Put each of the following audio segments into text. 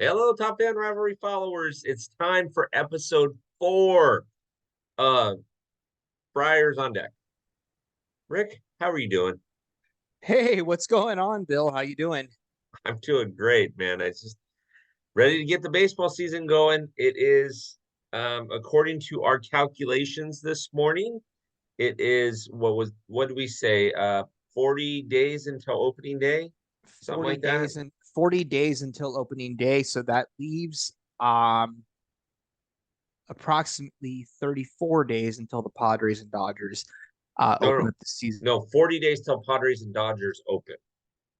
Hello, Top Fan Rivalry followers. It's time for episode 4 of Friars on Deck. Rick, how are you doing? Hey, what's going on, Bill? How you doing? I'm doing great, man. I just ready to get the baseball season going. It is, according to our calculations this morning, it is what did we say? 40 days until opening day, something 40 like that. days and 40 days until opening day, so that leaves um approximately 34 days until the Padres and Dodgers No, open no, up the season. no. 40 days till Padres and Dodgers open.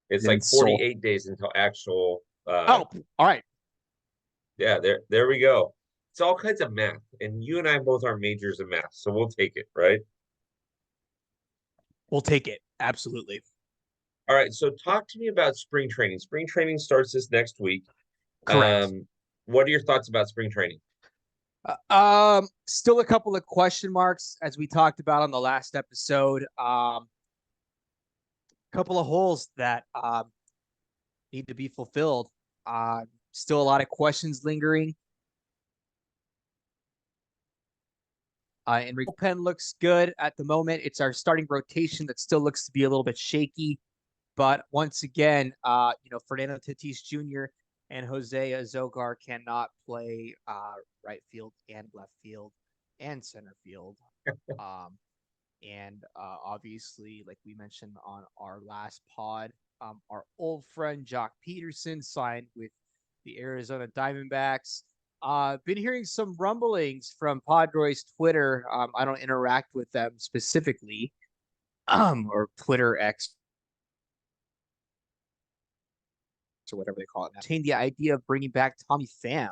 It's Then like sold. 48 days until actual Oh, all right. yeah, there we go. It's all kinds of math, and you and I both are majors in math, so we'll take it, right? We'll take it. Absolutely. All right, so talk to me about spring training. Spring training starts this next week. Correct. What are your thoughts about spring training? Still a couple of question marks as we talked about on the last episode. Couple of holes that need to be fulfilled. Still a lot of questions lingering. Enrico Pen looks good at the moment. It's our starting rotation that still looks to be a little bit shaky. But once again, Fernando Tatis Jr. and Jose Azogar cannot play right field and left field and center field. Obviously, like we mentioned on our last pod, our old friend Jock Peterson signed with the Arizona Diamondbacks. Been hearing some rumblings from Padres Twitter. I don't interact with them specifically, or Twitter X or whatever they call it now. The idea of bringing back Tommy Pham.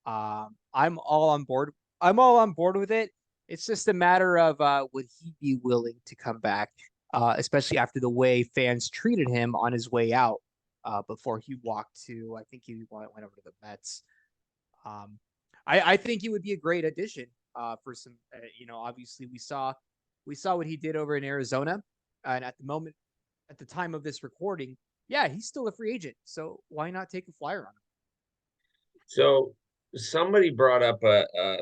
I'm all on board. I'm all on board with it. It's just a matter of would he be willing to come back, especially after the way fans treated him on his way out before he walked to. I think he went over to the Mets. Um, I think he would be a great addition for some. Obviously we saw what he did over in Arizona, and at the moment, at the time of this recording, yeah, he's still a free agent. So why not take a flyer on him? So somebody brought up a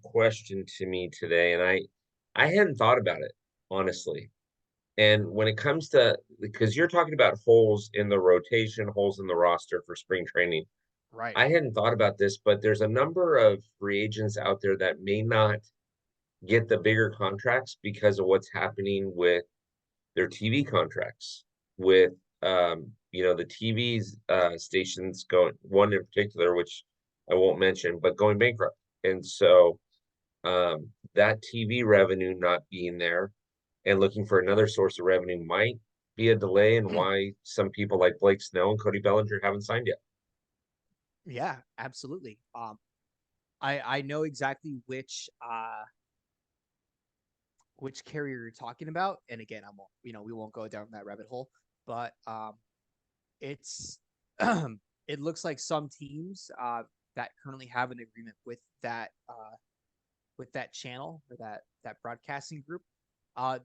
question to me today, and I hadn't thought about it, honestly. And when it comes to, because you're talking about holes in the rotation, holes in the roster for spring training, Right. I hadn't thought about this, but there's a number of free agents out there that may not get the bigger contracts because of what's happening with their TV contracts, with the TV stations going, one in particular, which I won't mention, but going bankrupt. And so that TV revenue not being there and looking for another source of revenue might be a delay in why some people like Blake Snell and Cody Bellinger haven't signed yet. Yeah, absolutely. I know exactly which carrier you're talking about, and again, I won't we won't go down that rabbit hole, but it's it looks like some teams that currently have an agreement with that channel or that broadcasting group,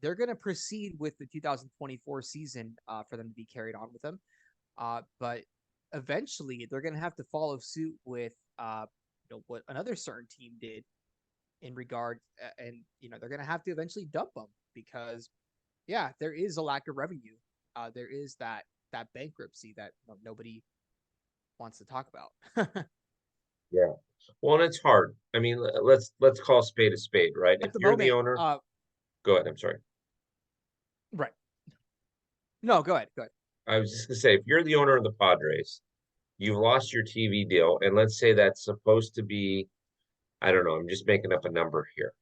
they're going to proceed with the 2024 season for them to be carried on with them, but eventually they're going to have to follow suit with what another certain team did in regard, and they're going to have to eventually dump them because yeah, there is a lack of revenue. There is that bankruptcy that nobody wants to talk about. Yeah. Well, and it's hard. I mean, let's call a spade, right? If At the you're the moment, owner, go ahead. I'm sorry. right. No, go ahead. Go ahead. I was just gonna say, if you're the owner of the Padres, you've lost your TV deal, and let's say that's supposed to be, I don't know, I'm just making up a number here,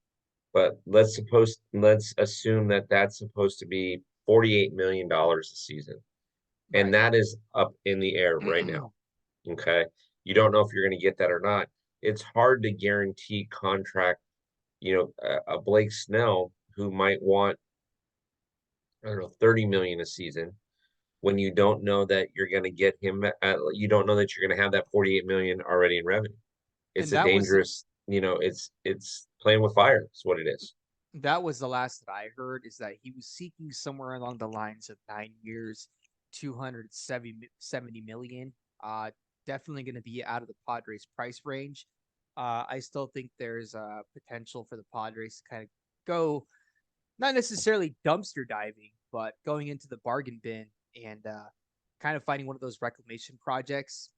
but let's assume that that's supposed to be $48 million a season, and Right. that is up in the air right now. Okay, you don't know if you're going to get that or not. It's hard to guarantee contract. A Blake Snell who might want, I don't know, 30 million a season when you don't know that you're going to get him you don't know that you're going to have that 48 million already in revenue. It's And a dangerous, it's playing with fire. It's what it is. that was the last that I heard, is that he was seeking somewhere along the lines of 9 years, 270 million. definitely going to be out of the Padres price range. I still think there's potential for the Padres to kind of go, not necessarily dumpster diving, but going into the bargain bin and kind of finding one of those reclamation projects,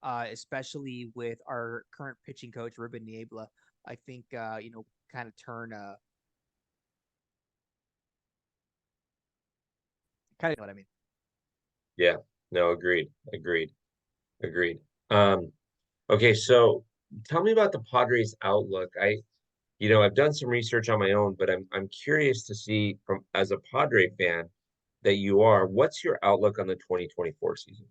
especially with our current pitching coach, Ruben Niebla. I think, kind of turn, kind of know what I mean. Yeah, no, agreed. Um, okay, so tell me about the Padres outlook. I've done some research on my own, but I'm curious to see from as a Padre fan that you are, what's your outlook on the 2024 season?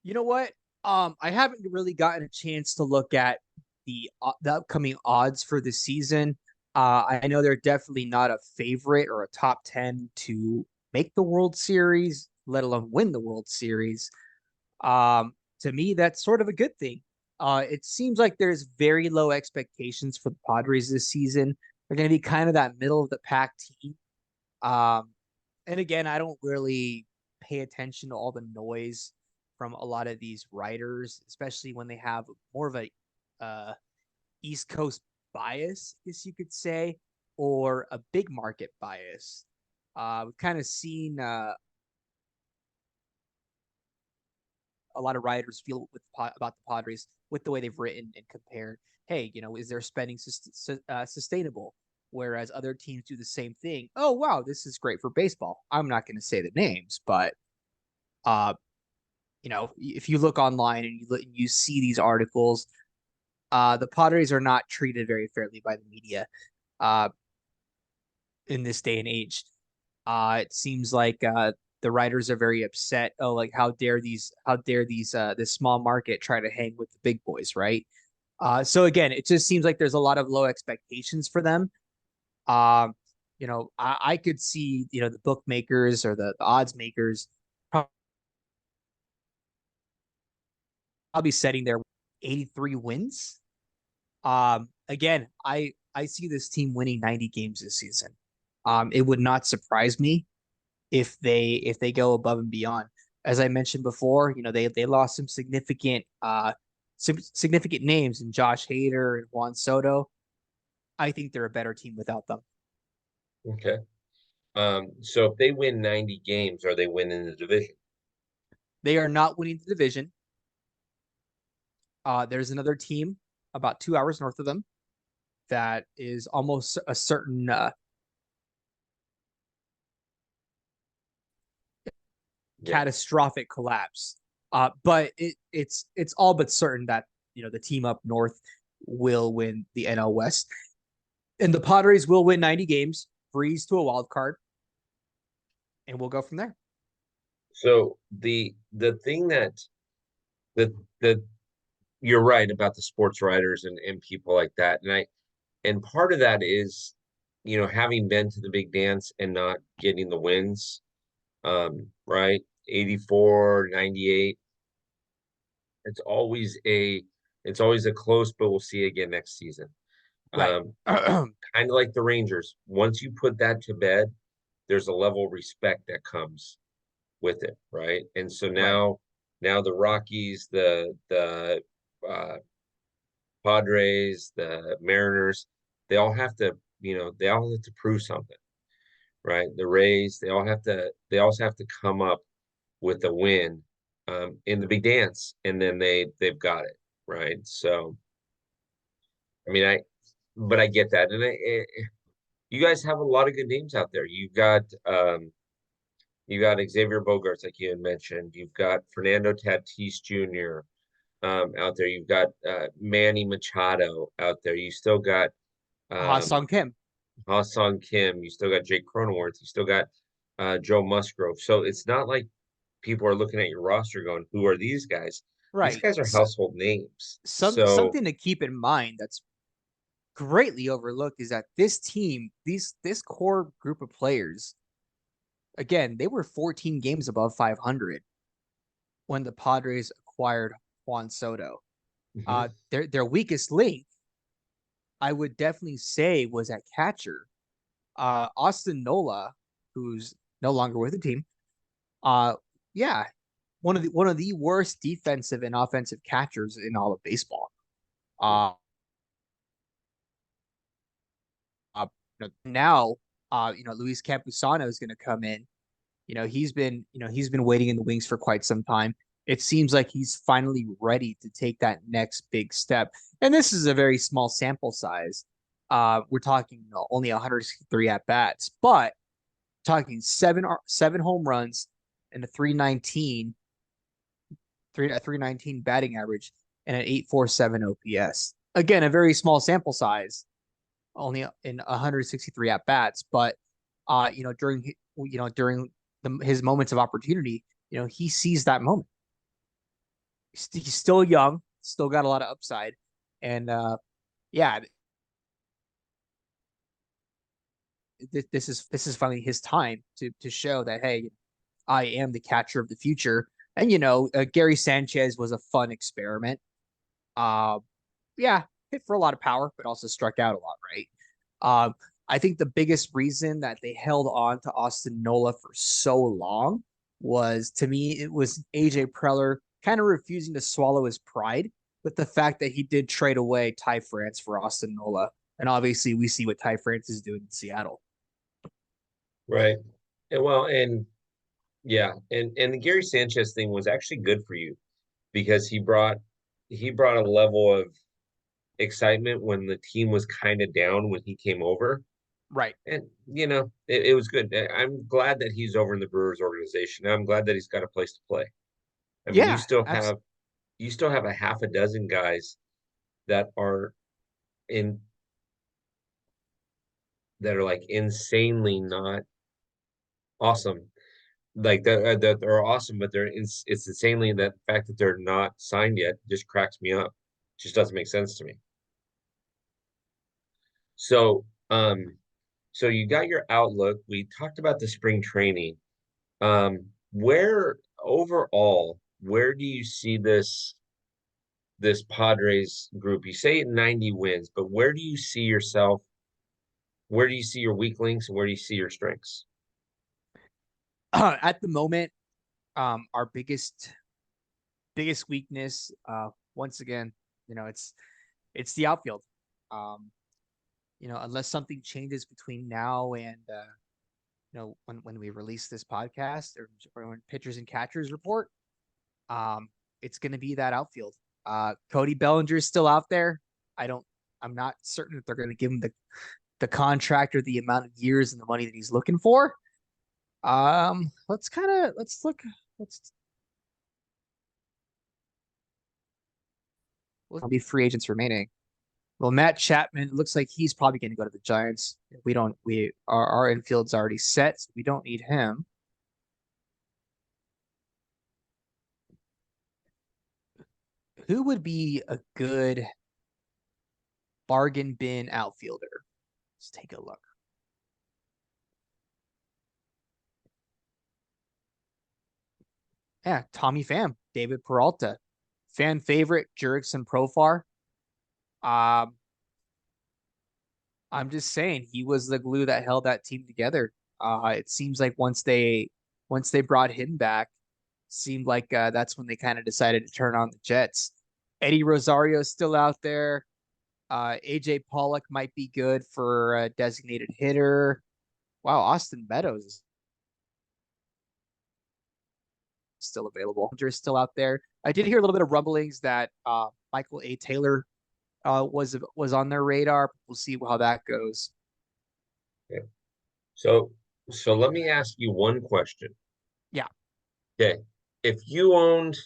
You know what? I haven't really gotten a chance to look at the upcoming odds for the season. I know they're definitely not a favorite or a top 10 to make the World Series, let alone win the World Series. To me, that's sort of a good thing. It seems like there's very low expectations for the Padres this season. They're going to be kind of that middle of the pack team. Um, and again, I don't really pay attention to all the noise from a lot of these writers, especially when they have more of a East Coast bias, I guess you could say, or a big market bias. We've kind of seen a lot of writers feel about the Padres with the way they've written and compared. Hey, is their spending sustainable? Whereas other teams do the same thing. Oh wow, this is great for baseball. I'm not going to say the names, but uh, if you look online and you see these articles, the Padres are not treated very fairly by the media uh, in this day and age. It seems like the writers are very upset. Oh, like how dare these this small market try to hang with the big boys, right? So again, it just seems like there's a lot of low expectations for them. Um, I could see the bookmakers or the odds makers probably setting their 83 wins. Again, I see this team winning 90 games this season. It would not surprise me if they go above and beyond. As I mentioned before, they lost some significant names in Josh Hader and Juan Soto. I think they're a better team without them. Okay. So if they win 90 games, are they winning the division? They are not winning the division. There's another team about 2 hours north of them that is almost a certain Yeah. catastrophic collapse. But it's all but certain that the team up north will win the NL West, and the Padres will win 90 games, freeze to a wild card, and we'll go from there. So the thing that the you're right about the sports writers and people like that. And part of that is, having been to the big dance and not getting the wins, right? 84, 98. It's always a close, but we'll see again next season. Right. Um, kind of like the Rangers. Once you put that to bed, there's a level of respect that comes with it, right? And so Right. now the Rockies, the uh, Padres, the Mariners, they all have to prove something, right? The Rays, they also have to come up with a win in the big dance, and then they've got it, right? So, I mean, but I get that, and you guys have a lot of good names out there. You got Xavier Bogaerts, like you had mentioned. You've got Fernando Tatis Jr. Out there. You've got Manny Machado out there. You still got Ha um, Sung Kim. Ha-Sung Kim. You still got Jake Cronenworth. You still got Joe Musgrove. So it's not like people are looking at your roster going, "Who are these guys?" These Right. guys are So, household names. So something to keep in mind that's greatly overlooked is that this team, this core group of players, again, they were 14 games above 500 when the Padres acquired Juan Soto. mhm, Their weakest link, I would definitely say, was at catcher. Austin Nola, who's no longer with the team. Uh, yeah, one of the worst defensive and offensive catchers in all of baseball. Uh, now, Luis Campusano is going to come in. He's been waiting in the wings for quite some time. It seems like he's finally ready to take that next big step. And this is a very small sample size. We're talking only 163 at bats, but talking seven home runs and a 319 batting average and an 847 OPS. Again, a very small sample size, only in 163 at bats, but during his moments of opportunity, he sees that moment. He's still young, still got a lot of upside, and yeah, this is finally his time to show that, hey, I am the catcher of the future. And Gary Sanchez was a fun experiment. Uh, yeah, hit for a lot of power, but also struck out a lot, right? Um, I think the biggest reason that they held on to Austin Nola for so long was, to me, it was AJ Preller kind of refusing to swallow his pride with the fact that he did trade away Ty France for Austin Nola. And obviously, we see what Ty France is doing in Seattle. Right. And yeah, and the Gary Sanchez thing was actually good for you because he brought a level of excitement when the team was kind of down when he came over. Right. And it was good. I'm glad that he's over in the Brewers organization. I'm glad that he's got a place to play. I mean, Yeah. you still have a half a dozen guys that are in that are like insanely not awesome. Like that are awesome, but it's insanely that fact that they're not signed yet just cracks me up. Just doesn't make sense to me. So, so you got your outlook. We talked about the spring training. Where do you see this Padres group? You say 90 wins, but where do you see yourself? Where do you see your weak links and where do you see your strengths? At the moment, our biggest weakness, once again, it's the outfield. Um, unless something changes between now and when we release this podcast, or when pitchers and catchers report, um, it's going to be that outfield. Cody Bellinger is still out there. I'm not certain that they're going to give him the contract or the amount of years and the money that he's looking for. Let's look. Let's We'll be free agents remaining. Well, Matt Chapman, looks like he's probably going to go to the Giants. We don't. Our infield's already set, so we don't need him. Who would be a good bargain bin outfielder? Let's take a look. Yeah, Tommy Pham, David Peralta, fan favorite, Jurickson Profar. Um, I'm just saying he was the glue that held that team together. It seems like once they brought him back, seemed like that's when they kind of decided to turn on the Jets. Eddie Rosario is still out there. AJ Pollock might be good for a designated hitter. Wow, Austin Meadows is still available. Is still out there. I did hear a little bit of rumblings that Michael A. Taylor was on their radar. We'll see how that goes. Okay. So let me ask you one question. Yeah. Okay. If you owned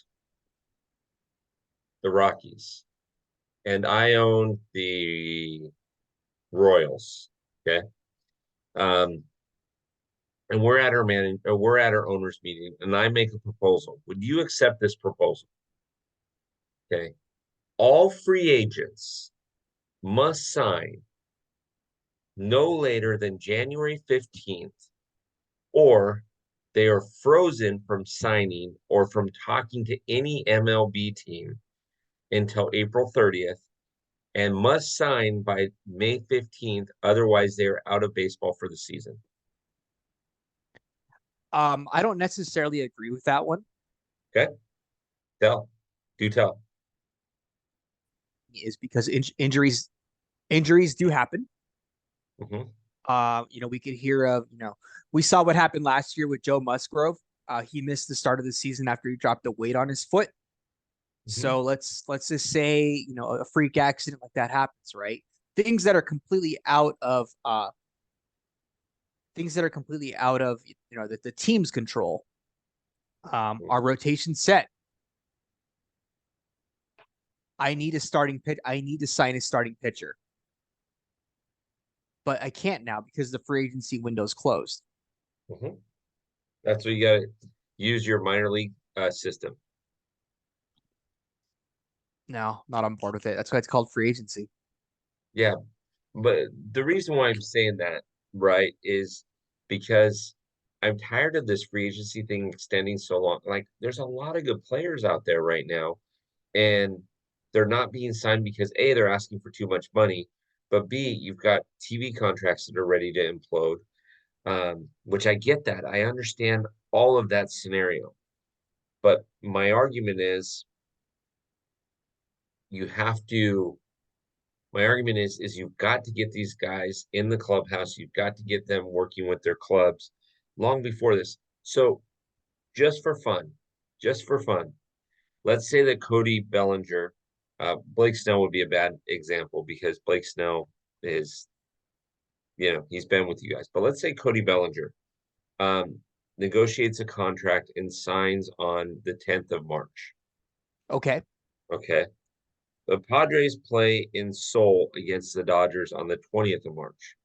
the Rockies and I owned the Royals, okay, um, and we're at our owners meeting, and I make a proposal, would you accept this proposal? Okay. All free agents must sign no later than January 15th, or they are frozen from signing or from talking to any MLB team until April 30th and must sign by May 15th. Otherwise, they are out of baseball for the season. I don't necessarily agree with that one. Okay, do tell. Is because injuries do happen. Hmm. We could hear of, we saw what happened last year with Joe Musgrove. He missed the start of the season after he dropped the weight on his foot. Hmm. So let's just say, a freak accident like that happens, right? Things that are completely out of things that are completely out of the team's control. Our rotation set. I need a starting pitch. I need to sign a starting pitcher, but I can't now because the free agency window's closed. Hmm. That's what you got to use your minor league system. No, not on board with it. That's why it's called free agency. Yeah, but the reason why I'm saying that, right, is because I'm tired of this free agency thing extending so long. Like, there's a lot of good players out there right now, and they're not being signed because A, they're asking for too much money, but B, you've got TV contracts that are ready to implode. Which I get that. I understand all of that scenario. But my argument is you have to my argument is you've got to get these guys in the clubhouse. You've got to get them working with their clubs long before this. So just for fun, just for fun, let's say that Cody Bellinger, Blake Snell would be a bad example because Blake Snell is, he's been with you guys. But let's say Cody Bellinger um, negotiates a contract and signs on the 10th of March. Okay. Okay. The Padres play in Seoul against the Dodgers on the 20th of March.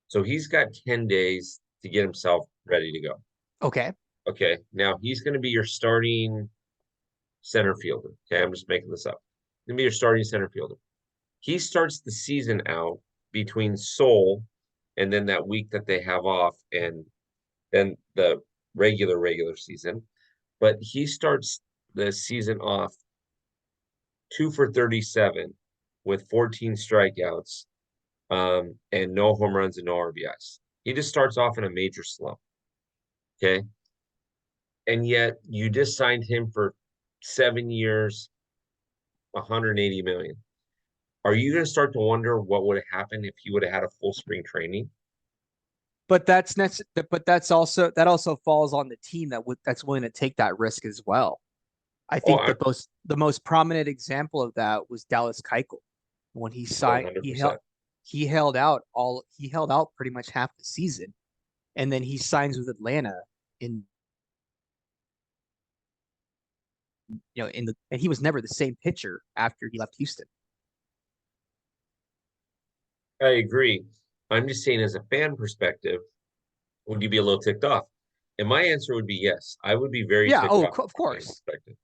So he's got 10 days to get himself ready to go. Okay. Okay. Now he's going to be your starting center fielder. Okay. I'm just making this up. He's going to be your starting center fielder. He starts the season out between Seoul and then that week that they have off and then the regular season. But he starts the season off 2 for 37 with 14 strikeouts and no home runs and no RBIs. He just starts off in a major slump. Okay. And yet you just signed him for 7 years, 180 million. Are you going to start to wonder what would have happened if he would have had a full spring training? But that also falls on the team that's willing to take that risk as well. I Oh, think the most prominent example of that was Dallas Keuchel when he signed. He held 100%. he held out pretty much half the season, and then he signs with Atlanta in and he was never the same pitcher after he left Houston. I agree. I'm just saying, as a fan perspective, would you be a little ticked off? And my answer would be yes. I would be very Yeah. ticked Oh, off of from a fan course. perspective.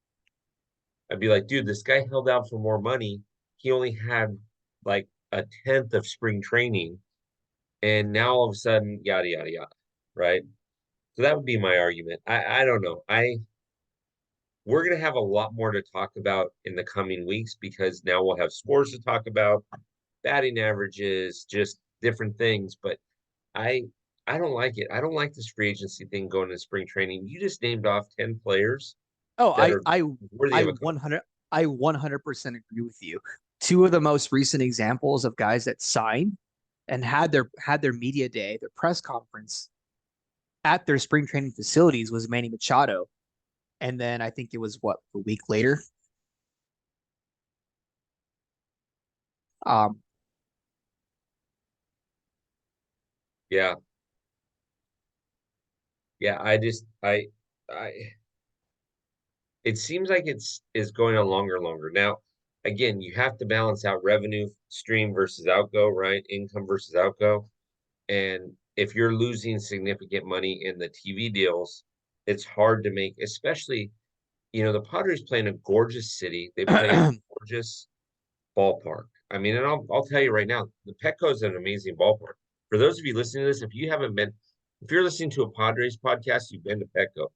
I'd be like, dude, this guy held out for more money. He only had like a tenth of spring training, and now all of a sudden, yada yada yada, right? So that would be my argument. I don't know. We're gonna have a lot more to talk about in the coming weeks because now we'll have scores to talk about, batting averages, just different things. But I I don't like it. I don't like this free agency thing going into spring training. You just named off 10 players Oh, that I are I worthy I of a 100% agree with you. Two of the most recent examples of guys that signed and had their media day, their press conference at their spring training facilities was Manny Machado, and then I think it was what a week later. Um, yeah. Yeah, I it seems like it's is going on longer and longer. Now, again, you have to balance out revenue stream versus outgo, right? Income versus outgo. And if you're losing significant money in the TV deals, it's hard to make, especially, the Padres play in a gorgeous city. They play in a gorgeous ballpark. I mean, and I'll tell you right now, the Petco is an amazing ballpark. For those of you listening to this, if you're listening to a Padres podcast, you've been to Petco.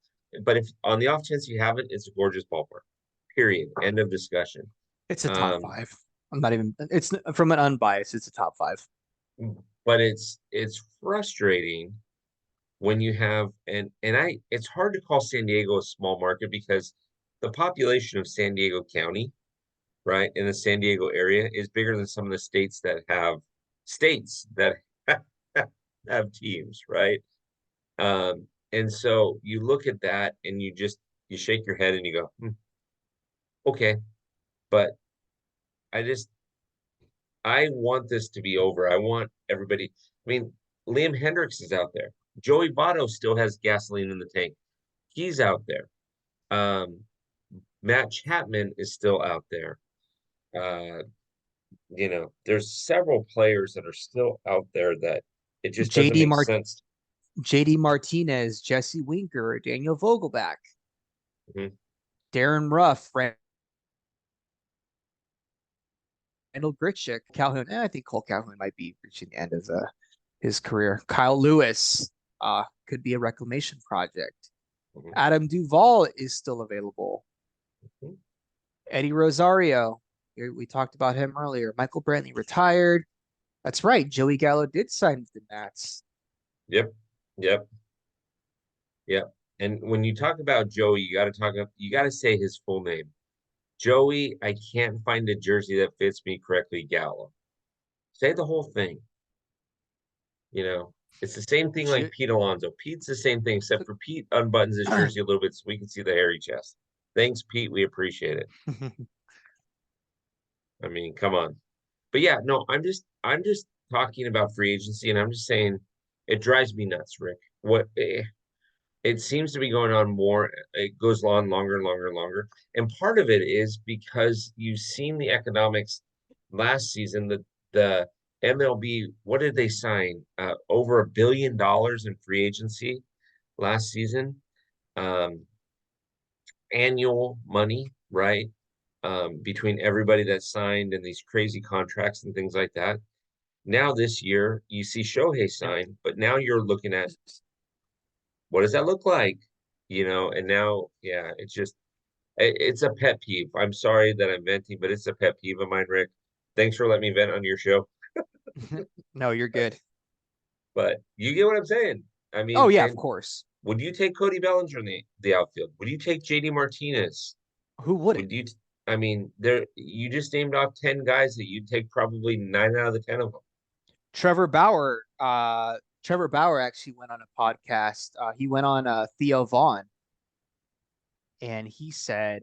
But if on the off chance you haven't, it's a gorgeous ballpark. Period. End of discussion. it's a top Um, five. I'm not even. It's from an unbiased. It's a top five. but it's frustrating when you have and I it's hard to call San Diego a small market because the population of San Diego County, right, in the San Diego area is bigger than some of the states that have teams, right? And so you look at that and you shake your head and you go, okay, but I just I want this to be over. I want everybody. I mean, Liam Hendricks is out there. Joey Votto still has gasoline in the tank. He's out there. Um, Matt Chapman is still out there. Uh, there's several players that are still out there that it just doesn't JD make Mart sense. JD Martinez, Jesse Winker, Daniel Vogelback, Mhm. Darren Ruff, Randall Grichuk, Calhoun. I think Cole Calhoun might be reaching the end of his career. Kyle Lewis could be a reclamation project. Mhm. Adam Duvall is still available. Mhm. Eddie Rosario, we talked about him earlier. Michael Brantley retired. That's right. Joey Gallo did sign with the Nats. Yep. Yep. Yep. And when you talk about Joey, you got to say his full name. Joey, I can't find a jersey that fits me correctly, Gallo. Say the whole thing. You know, it's the same thing like Jo- Pete Alonso. Pete's the same thing, except for Pete unbuttons his jersey a little bit so we can see the hairy chest. Thanks, Pete. We appreciate it. I mean, come on. But yeah, no, I'm just talking about free agency, and I'm just saying it drives me nuts, Rick. It seems to be going on more. It goes on longer and longer and longer. And part of it is because you've seen the economics last season. The MLB, what did they sign? Over $1 billion in free agency last season. Um, Annual money, right? Between everybody that signed and these crazy contracts and things like that. Now this year, you see Shohei sign, but now you're looking at what does that look like? And now, yeah, it's a pet peeve. I'm sorry that I'm venting, but it's a pet peeve of mine, Rick. Thanks for letting me vent on your show. No, you're good. But you get what I'm saying. I Oh mean, yeah, of and course. would you take Cody Bellinger in the outfield? Would you take JD Martinez? Who wouldn't? Would you? I mean, you just named off 10 guys that you'd take probably 9 out of the 10 of them. Trevor Bauer. Trevor Bauer actually went on a podcast. He went on Theo Vaughn, and he said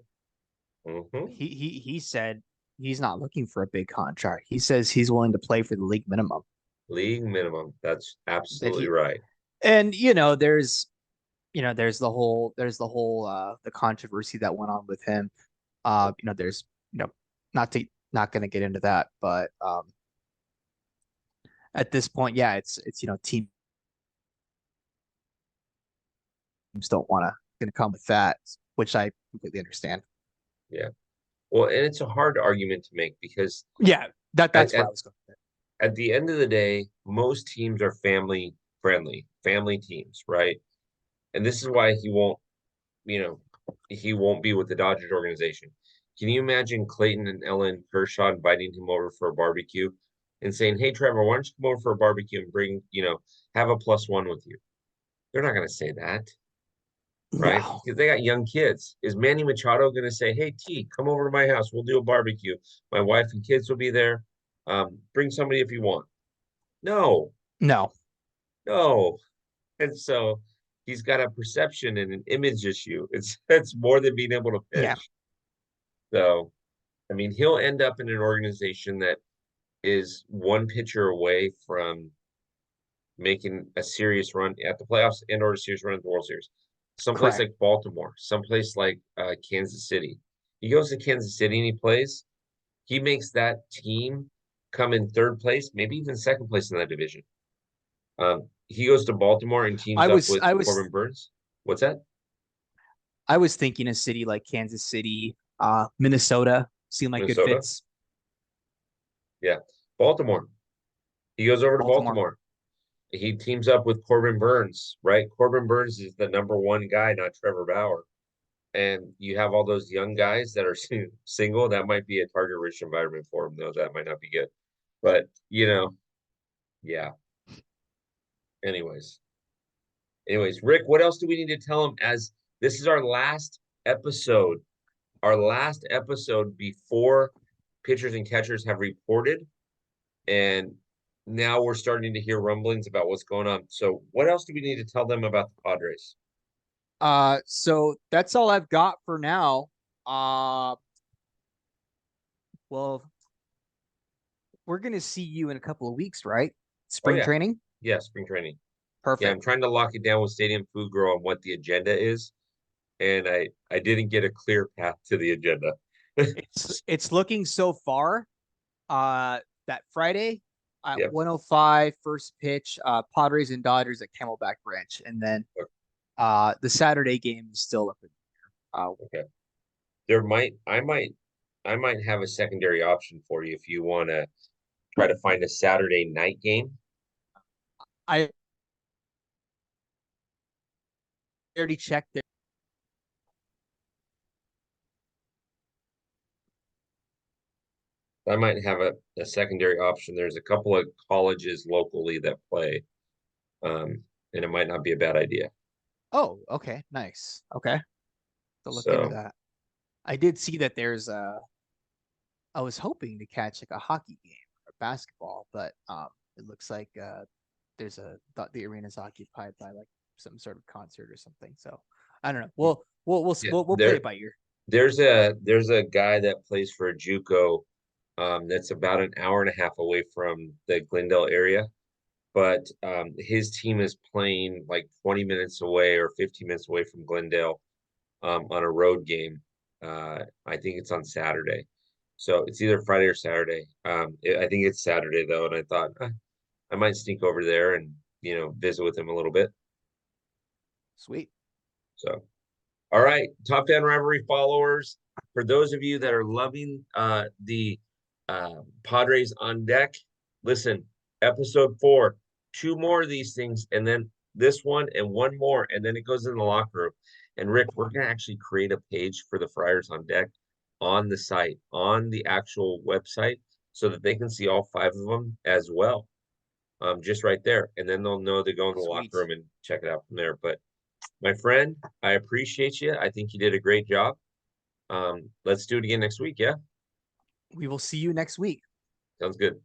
Hmm. he said he's not looking for a big contract. He says he's willing to play for the league minimum. League minimum. That's That absolutely he right. and there's the whole the controversy that went on with him. There's not going to get into that, but at this point, yeah, it's teams don't want to going to come with that, which I completely understand. Yeah. Well, and it's a hard argument to make because Yeah, at, that's where at, I was going with it. at the end of the day, most teams are family friendly, family teams, right? And this is why you know, he won't be with the Dodgers organization. Can you imagine Clayton and Ellen Kershaw inviting him over for a barbecue and saying, "Hey, Trevor, why don't you come over for a barbecue and have a +1 with you?" They're not going to say that, right? No, Because they got young kids. Is Manny Machado going to say, "Hey, T, come over to my house. We'll do a barbecue. My wife and kids will be there. Bring somebody if you want." No, no, no. And so he's got a perception and an image issue. It's more than being able to yeah, pitch. So, I mean, he'll end up in an organization that is one pitcher away from making a serious run at the playoffs and or a serious run at the World Series. Someplace correct. like Baltimore, someplace like Kansas City. He goes to Kansas City and he plays. He makes that team come in third place, maybe even second place in that division. He goes to Baltimore and teams I up was with I was Corbin Burns. What's that? I was thinking a city like Kansas City, Minnesota seemed like good Minnesota? fits. Yeah. Baltimore. He goes over to Baltimore. Baltimore. He teams up with Corbin Burns, right? Corbin Burns is the number one guy, not Trevor Bauer. And you have all those young guys that are single. That might be a target-rich environment for him, though. That might not be good. But, yeah. Anyways. Rick, what else do we need to tell him as this is our last episode our last episode before pitchers and catchers have reported, and now we're starting to hear rumblings about what's going on. So what else do we need to tell them about the Padres? So that's all I've got for now. Uh, well, we're gonna see you in a couple of weeks, right? Oh Spring yeah, training? yeah, spring training. Yeah, I'm Perfect. trying to lock it down with Stadium Food Grow on what the agenda is, and I didn't get a clear path to the agenda. It's looking so far. That Friday at Yep. 105, first pitch, Padres and Dodgers at Camelback Ranch, and then the Saturday game is still up in Okay. I might have a secondary option for you if you want to try to find a Saturday night game. I already checked it. I might have a secondary option. There's a couple of colleges locally that play, and it might not be a bad idea. Oh, okay, nice. Okay, to look into So that. I did see that there's I was hoping to catch like a hockey game or basketball, but it looks like there's the arena's occupied by like some sort of concert or something. So I don't know. yeah, We'll play it by ear. there's a guy that plays for a JUCO, that's about an hour and a half away from the Glendale area, but his team is playing like 20 minutes away or 15 minutes away from Glendale, on a road game. I think it's on Saturday. So it's either Friday or Saturday. I think it's Saturday though, and I thought I might sneak over there and visit with him a little bit. Sweet. So, all right, Top Fan Rivalry followers, for those of you that are loving the Padres on deck, listen, episode 4, 2 more of these things, and then this one and one more, and then it goes in the locker room. And Rick, we're gonna actually create a page for the Friars on deck on the site, on the actual website, so that they can see all 5 of them as well. Just right there, and then they'll know to go in the locker Sweet. room and check it out from there. But my friend, I appreciate you. I think you did a great job. Let's do it again next week. Yeah, We will see you next week. sounds good.